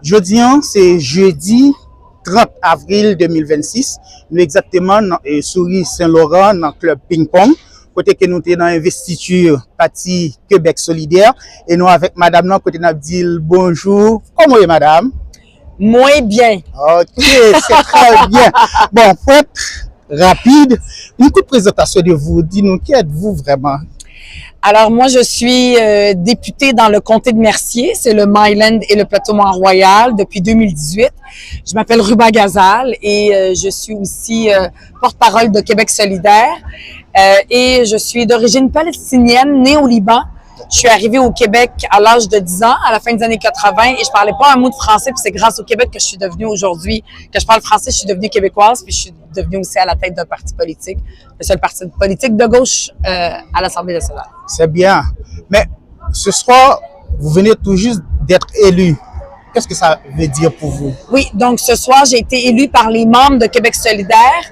Jeudi, c'est jeudi 30 avril 2026. Nous exactement dans Souris Saint-Laurent, dans le club ping-pong. Côté que nous sommes dans l'investiture parti Québec solidaire. Et nous avec madame, nous, côté nous dit bonjour. Comment est madame? Moins bien. Ok, c'est très bien. Bon, pour être rapide, une courte présentation de vous. Dis-nous, qui êtes-vous vraiment? Alors, moi, je suis députée dans le comté de Mercier, c'est le Myland et le plateau Mont-Royal depuis 2018. Je m'appelle Ruba Ghazal et je suis aussi porte-parole de Québec solidaire. Et je suis d'origine palestinienne, née au Liban. Je suis arrivée au Québec à l'âge de 10 ans, à la fin des années 80, et je parlais pas un mot de français, puis c'est grâce au Québec que je suis devenue aujourd'hui, que je parle français, je suis devenue québécoise, puis je suis devenue aussi à la tête d'un parti politique, le seul parti politique de gauche à l'Assemblée nationale. C'est bien. Mais ce soir, vous venez tout juste d'être élu. Qu'est-ce que ça veut dire pour vous? Oui, donc ce soir, j'ai été élue par les membres de Québec solidaire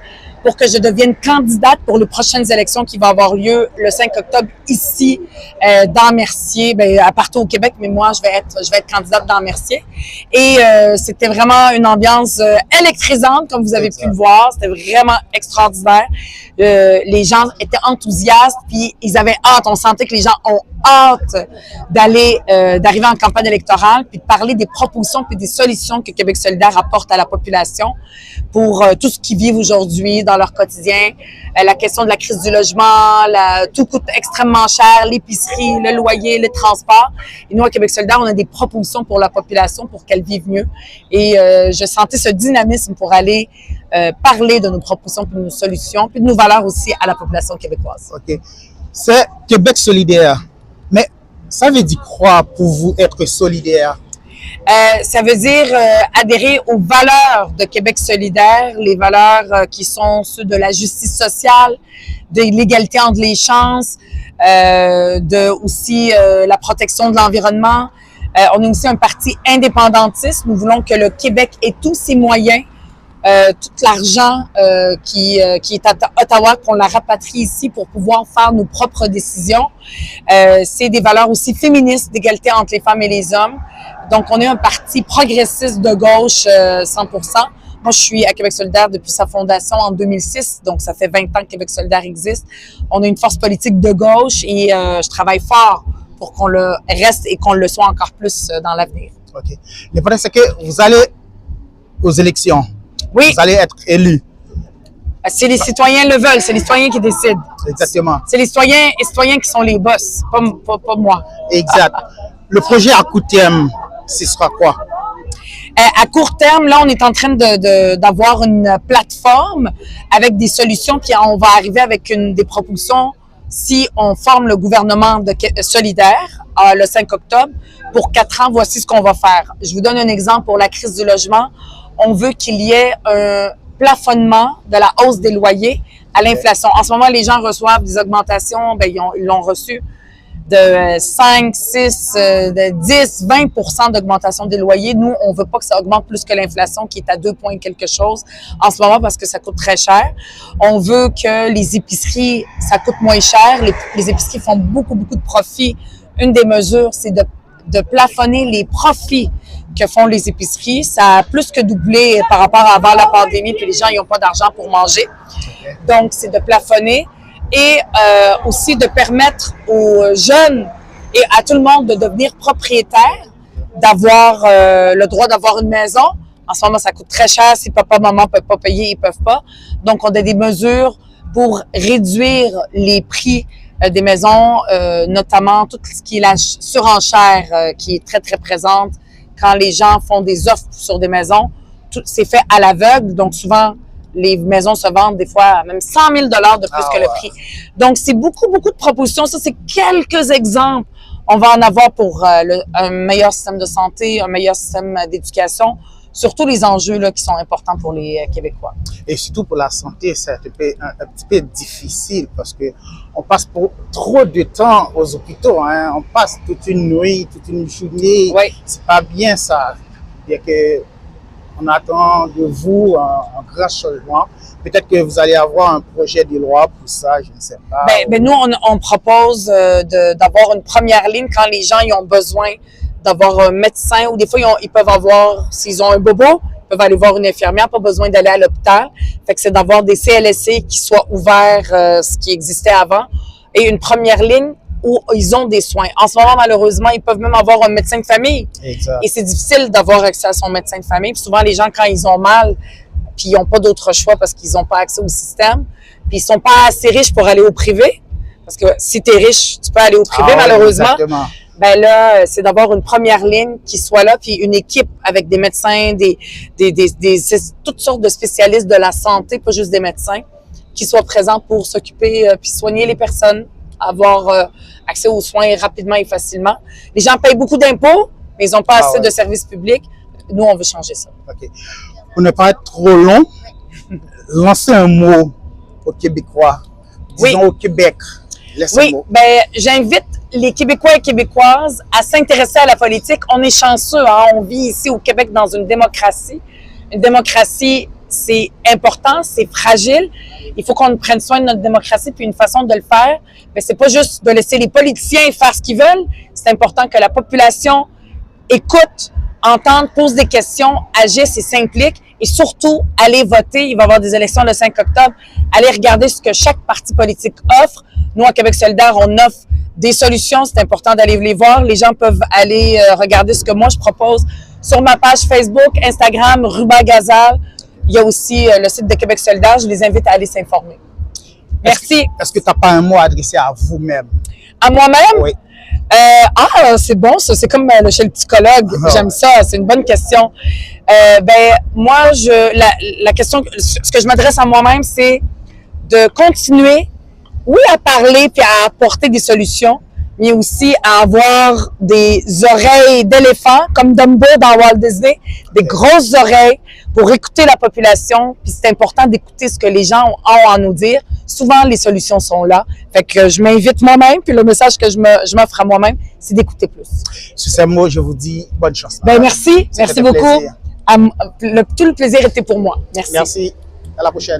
pour que je devienne candidate pour les prochaines élections qui vont avoir lieu le 5 octobre ici, dans Mercier, partout au Québec, mais moi, je vais être candidate dans Mercier. Et c'était vraiment une ambiance électrisante, comme vous avez pu le voir. C'était vraiment extraordinaire. Les gens étaient enthousiastes, puis ils avaient hâte. On sentait que les gens ont hâte d'arriver en campagne électorale, puis de parler des propositions puis des solutions que Québec solidaire apporte à la population pour tout ce qu'ils vivent aujourd'hui dans leur quotidien. La question de la crise du logement, tout coûte extrêmement cher, l'épicerie, le loyer, le transport. Et nous, à Québec solidaire, on a des propositions pour la population pour qu'elle vive mieux. Et je sentais ce dynamisme pour aller parler de nos propositions, puis de nos solutions, puis de nos valeurs aussi à la population québécoise. OK. C'est Québec solidaire. Mais ça veut dire quoi pour vous être solidaire? Ça veut dire adhérer aux valeurs de Québec solidaire, les valeurs qui sont ceux de la justice sociale, de l'égalité entre les chances, aussi la protection de l'environnement. On est aussi un parti indépendantiste. Nous voulons que le Québec ait tous ses moyens, tout l'argent qui est à Ottawa, qu'on la rapatrie ici pour pouvoir faire nos propres décisions. C'est des valeurs aussi féministes, d'égalité entre les femmes et les hommes. Donc, on est un parti progressiste de gauche 100%. Moi, je suis à Québec solidaire depuis sa fondation en 2006, donc ça fait 20 ans que Québec solidaire existe. On a une force politique de gauche et je travaille fort pour qu'on le reste et qu'on le soit encore plus dans l'avenir. OK. Le problème, c'est que vous allez aux élections. Oui. Vous allez être élu. Si les citoyens le veulent, c'est les citoyens qui décident. Exactement. C'est les citoyens et citoyennes qui sont les boss, pas moi. Exact. Le projet à court terme, ce sera quoi? À court terme, là, on est en train d'avoir une plateforme avec des solutions, puis on va arriver avec des propositions si on forme le gouvernement solidaire le 5 octobre. Pour 4 ans, voici ce qu'on va faire. Je vous donne un exemple pour la crise du logement. On veut qu'il y ait un plafonnement de la hausse des loyers à l'inflation. En ce moment, les gens reçoivent des augmentations, ils l'ont reçu de 5, 6, de 10, 20% d'augmentation des loyers. Nous, on veut pas que ça augmente plus que l'inflation qui est à 2 points quelque chose en ce moment parce que ça coûte très cher. On veut que les épiceries, ça coûte moins cher. Les épiceries font beaucoup de profits. Une des mesures, c'est de plafonner les profits que font les épiceries. Ça a plus que doublé par rapport à avant la pandémie, puis les gens n'ont pas d'argent pour manger. Donc, c'est de plafonner et aussi de permettre aux jeunes et à tout le monde de devenir propriétaires, d'avoir le droit d'avoir une maison. En ce moment, ça coûte très cher. Si papa, maman ne peuvent pas payer, ils ne peuvent pas. Donc, on a des mesures pour réduire les prix des maisons, notamment tout ce qui est la surenchère qui est très présente. Quand les gens font des offres sur des maisons, c'est fait à l'aveugle. Donc, souvent, les maisons se vendent des fois même 100 000 $ de plus que le prix. Donc, c'est beaucoup de propositions. Ça, c'est quelques exemples. On va en avoir pour un meilleur système de santé, un meilleur système d'éducation, surtout les enjeux là, qui sont importants pour les Québécois. Et surtout pour la santé, c'est un petit peu difficile parce que on passe pour trop de temps aux hôpitaux. Hein. On passe toute une nuit, toute une journée. Oui. C'est pas bien ça. C'est-à-dire que on attend de vous un grand changement. Peut-être que vous allez avoir un projet de loi pour ça, je ne sais pas. Ben, nous, on propose d'avoir une première ligne quand les gens y ont besoin d'avoir un médecin, ou des fois, ils peuvent avoir, s'ils ont un bobo, ils peuvent aller voir une infirmière, pas besoin d'aller à l'hôpital. Fait que c'est d'avoir des CLSC qui soient ouverts, ce qui existait avant, et une première ligne où ils ont des soins. En ce moment, malheureusement, ils peuvent même avoir un médecin de famille. Exact. Et c'est difficile d'avoir accès à son médecin de famille. Puis souvent, les gens, quand ils ont mal, puis ils n'ont pas d'autre choix parce qu'ils n'ont pas accès au système, puis ils sont pas assez riches pour aller au privé. Parce que si tu es riche, tu peux aller au privé, malheureusement. Exactement. Ben là, c'est d'avoir une première ligne qui soit là, puis une équipe avec des médecins, toutes sortes de spécialistes de la santé, pas juste des médecins, qui soient présents pour s'occuper puis soigner les personnes, avoir accès aux soins rapidement et facilement. Les gens payent beaucoup d'impôts, mais ils n'ont pas assez de services publics. Nous, on veut changer ça. OK. Pour ne pas être trop long, lancez un mot aux Québécois, disons au Québec. Oui, ben j'invite les Québécois et Québécoises à s'intéresser à la politique. On est chanceux, hein? On vit ici au Québec dans une démocratie. Une démocratie, c'est important, c'est fragile. Il faut qu'on prenne soin de notre démocratie, puis une façon de le faire, ben, c'est pas juste de laisser les politiciens faire ce qu'ils veulent. C'est important que la population écoute, entende, pose des questions, agisse et s'implique. Et surtout, allez voter. Il va y avoir des élections le 5 octobre. Allez regarder ce que chaque parti politique offre. Nous, à Québec solidaire, on offre des solutions. C'est important d'aller les voir. Les gens peuvent aller regarder ce que moi, je propose sur ma page Facebook, Instagram, Ruba Gazal. Il y a aussi le site de Québec solidaire. Je les invite à aller s'informer. Merci. Est-ce que tu n'as pas un mot à adresser à vous-même? À moi-même? Oui. C'est bon, ça. C'est comme chez le psychologue. J'aime ça. C'est une bonne question. Moi, la question, ce que je m'adresse à moi-même, c'est de continuer, oui, à parler puis à apporter des solutions, mais aussi à avoir des oreilles d'éléphant, comme Dumbo dans Walt Disney, des grosses oreilles pour écouter la population. Puis c'est important d'écouter ce que les gens ont à nous dire. Souvent, les solutions sont là. Fait que je m'invite moi-même, puis le message que je m'offre à moi-même, c'est d'écouter plus. Sur ces mots, je vous dis bonne chance. Merci. Merci beaucoup. Tout le plaisir était pour moi. Merci. Merci. À la prochaine.